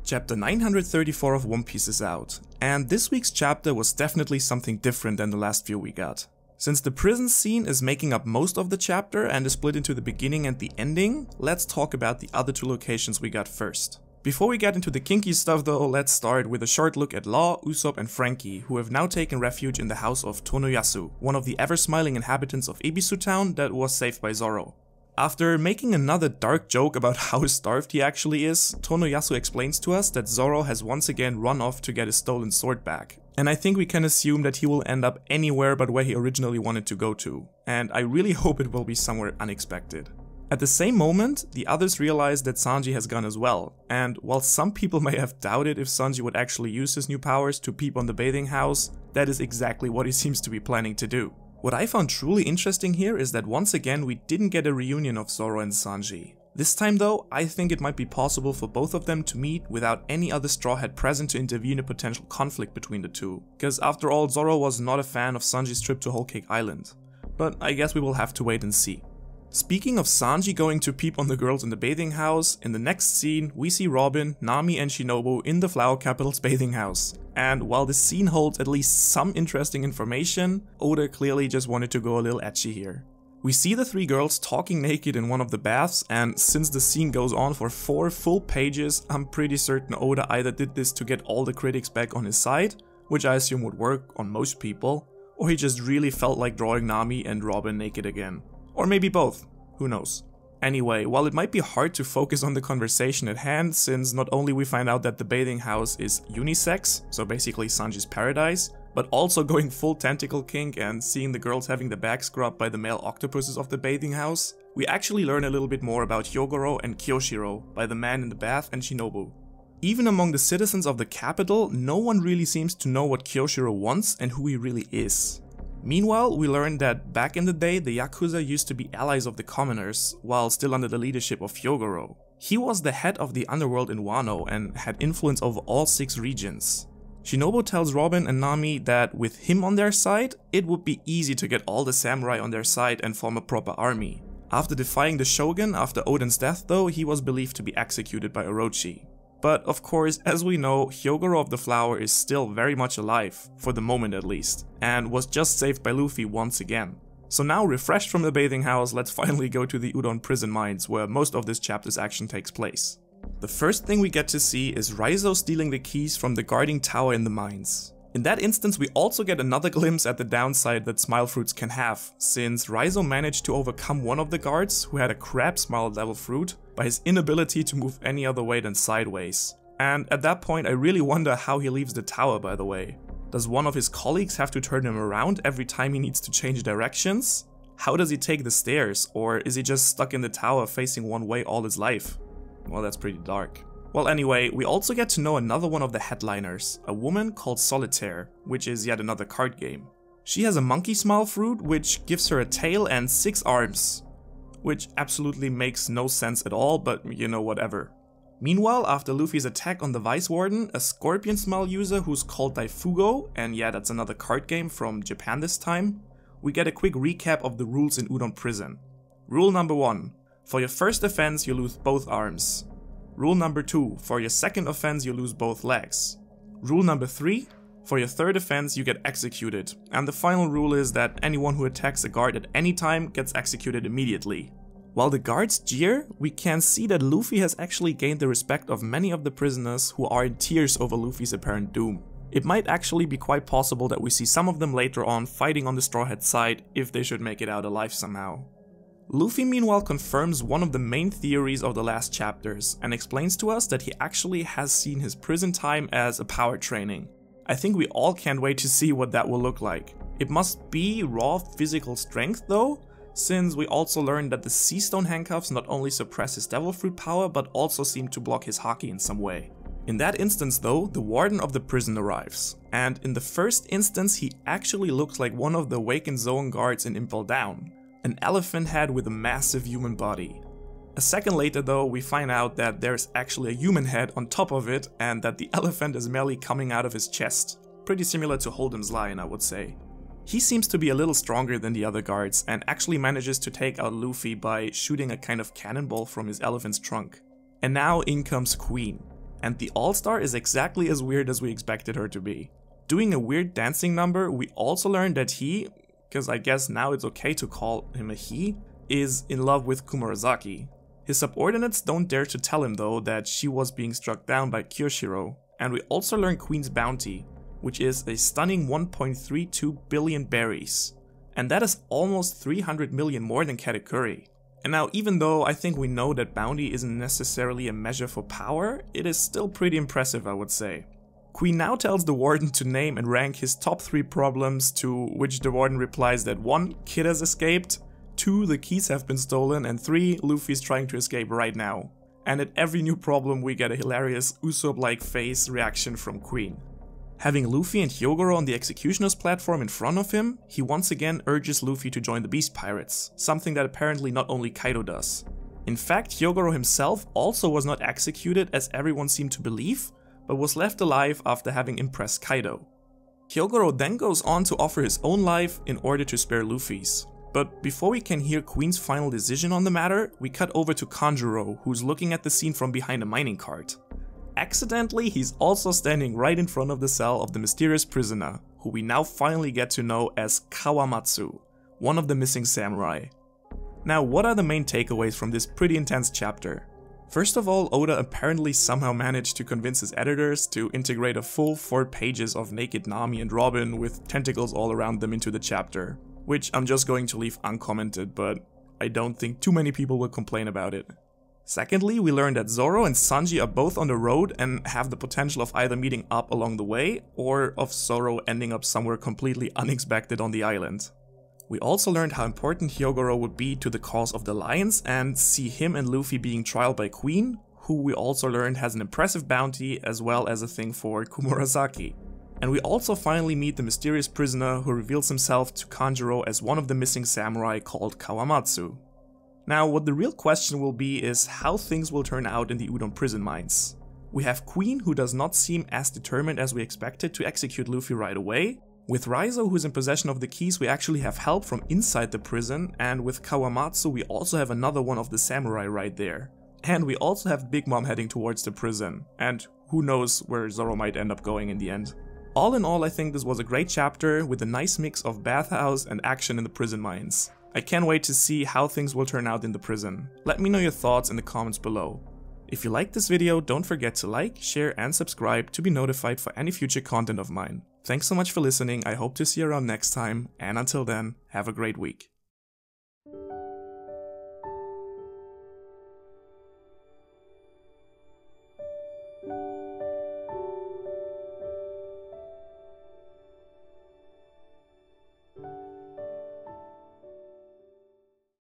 Chapter 934 of One Piece is out, and this week's chapter was definitely something different than the last few we got. Since the prison scene is making up most of the chapter and is split into the beginning and the ending, let's talk about the other two locations we got first. Before we get into the kinky stuff though, let's start with a short look at Law, Usopp and Frankie, who have now taken refuge in the house of Tonoyasu, one of the ever-smiling inhabitants of Ebisu Town that was saved by Zoro. After making another dark joke about how starved he actually is, Tonoyasu explains to us that Zoro has once again run off to get his stolen sword back. And I think we can assume that he will end up anywhere but where he originally wanted to go to, and I really hope it will be somewhere unexpected. At the same moment, the others realize that Sanji has gone as well, and while some people may have doubted if Sanji would actually use his new powers to peep on the bathing house, that is exactly what he seems to be planning to do. What I found truly interesting here is that once again we didn't get a reunion of Zoro and Sanji. This time though, I think it might be possible for both of them to meet without any other Straw Hat present to intervene in a potential conflict between the two. Cause after all, Zoro was not a fan of Sanji's trip to Whole Cake Island. But I guess we will have to wait and see. Speaking of Sanji going to peep on the girls in the bathing house, in the next scene we see Robin, Nami and Shinobu in the Flower Capital's bathing house. And while the scene holds at least some interesting information, Oda clearly just wanted to go a little ecchi here. We see the three girls talking naked in one of the baths, and since the scene goes on for 4 full pages, I'm pretty certain Oda either did this to get all the critics back on his side, which I assume would work on most people, or he just really felt like drawing Nami and Robin naked again. Or maybe both, who knows. Anyway, while it might be hard to focus on the conversation at hand, since not only we find out that the bathing house is unisex, so basically Sanji's paradise, but also going full tentacle kink and seeing the girls having the back scrubbed by the male octopuses of the bathing house, we actually learn a little bit more about Hyogoro and Kyoshiro by the man in the bath and Shinobu. Even among the citizens of the capital, no one really seems to know what Kyoshiro wants and who he really is. Meanwhile, we learn that back in the day, the Yakuza used to be allies of the commoners, while still under the leadership of Hyogoro. He was the head of the underworld in Wano and had influence over all 6 regions. Shinobu tells Robin and Nami that with him on their side, it would be easy to get all the samurai on their side and form a proper army. After defying the shogun after Oden's death though, he was believed to be executed by Orochi. But of course, as we know, Hyogoro of the Flower is still very much alive, for the moment at least, and was just saved by Luffy once again. So now, refreshed from the bathing house, let's finally go to the Udon prison mines, where most of this chapter's action takes place. The first thing we get to see is Raizo stealing the keys from the guarding tower in the mines. In that instance, we also get another glimpse at the downside that Smile Fruits can have, since Raizo managed to overcome one of the guards who had a crab smile level fruit by his inability to move any other way than sideways. And at that point I really wonder how he leaves the tower, by the way. Does one of his colleagues have to turn him around every time he needs to change directions? How does he take the stairs, or is he just stuck in the tower facing one way all his life? Well, that's pretty dark. Well anyway, we also get to know another one of the headliners, a woman called Solitaire, which is yet another card game. She has a monkey smile fruit, which gives her a tail and 6 arms. Which absolutely makes no sense at all, but you know, whatever. Meanwhile, after Luffy's attack on the Vice Warden, a Scorpion Smile user who's called Daifugo, and yeah, that's another card game from Japan this time, we get a quick recap of the rules in Udon Prison. Rule number 1. For your first offense, you lose both arms. Rule number 2. For your second offense, you lose both legs. Rule number 3. For your third offense, you get executed. And the final rule is that anyone who attacks a guard at any time gets executed immediately. While the guards jeer, we can see that Luffy has actually gained the respect of many of the prisoners who are in tears over Luffy's apparent doom. It might actually be quite possible that we see some of them later on fighting on the Straw Hat side if they should make it out alive somehow. Luffy meanwhile confirms one of the main theories of the last chapters and explains to us that he actually has seen his prison time as a power training. I think we all can't wait to see what that will look like. It must be raw physical strength though, since we also learned that the Sea Stone handcuffs not only suppress his Devil Fruit power but also seem to block his haki in some way. In that instance though, the warden of the prison arrives, and in the first instance he actually looks like one of the awakened Zoan guards in Impel Down. An elephant head with a massive human body. A second later though, we find out that there's actually a human head on top of it and that the elephant is merely coming out of his chest. Pretty similar to Hold'em's lion, I would say. He seems to be a little stronger than the other guards and actually manages to take out Luffy by shooting a kind of cannonball from his elephant's trunk. And now in comes Queen. And the All-Star is exactly as weird as we expected her to be. Doing a weird dancing number, we also learned that he, because I guess now it's okay to call him a he, is in love with Komurasaki. His subordinates don't dare to tell him though that she was being struck down by Kyoshiro. And we also learn Queen's bounty, which is a stunning 1.32 billion berries. And that is almost 300 million more than Katakuri. And now, even though I think we know that bounty isn't necessarily a measure for power, it is still pretty impressive, I would say. Queen now tells the warden to name and rank his top 3 problems, to which the warden replies that 1. Kid has escaped, 2. The keys have been stolen, and 3. Luffy's trying to escape right now. And at every new problem we get a hilarious Usopp-like face reaction from Queen. Having Luffy and Hyogoro on the executioner's platform in front of him, he once again urges Luffy to join the Beast Pirates, something that apparently not only Kaido does. In fact, Hyogoro himself also was not executed as everyone seemed to believe, but was left alive after having impressed Kaido. Hyogoro then goes on to offer his own life in order to spare Luffy's. But before we can hear Queen's final decision on the matter, we cut over to Kanjuro, who's looking at the scene from behind a mining cart. Accidentally, he's also standing right in front of the cell of the mysterious prisoner, who we now finally get to know as Kawamatsu, one of the missing samurai. Now, what are the main takeaways from this pretty intense chapter? First of all, Oda apparently somehow managed to convince his editors to integrate a full 4 pages of naked Nami and Robin with tentacles all around them into the chapter, which I'm just going to leave uncommented, but I don't think too many people will complain about it. Secondly, we learned that Zoro and Sanji are both on the road and have the potential of either meeting up along the way, or of Zoro ending up somewhere completely unexpected on the island. We also learned how important Hyogoro would be to the cause of the Lions, and see him and Luffy being trialed by Queen, who we also learned has an impressive bounty as well as a thing for Komurasaki. And we also finally meet the mysterious prisoner who reveals himself to Kanjuro as one of the missing samurai called Kawamatsu. Now, what the real question will be is how things will turn out in the Udon prison mines. We have Queen, who does not seem as determined as we expected to execute Luffy right away. With Raizo, who is in possession of the keys, we actually have help from inside the prison, and with Kawamatsu we also have another one of the samurai right there. And we also have Big Mom heading towards the prison, and who knows where Zoro might end up going in the end. All in all, I think this was a great chapter with a nice mix of bathhouse and action in the prison mines. I can't wait to see how things will turn out in the prison. Let me know your thoughts in the comments below. If you liked this video, don't forget to like, share and subscribe to be notified for any future content of mine. Thanks so much for listening, I hope to see you around next time, and until then, have a great week.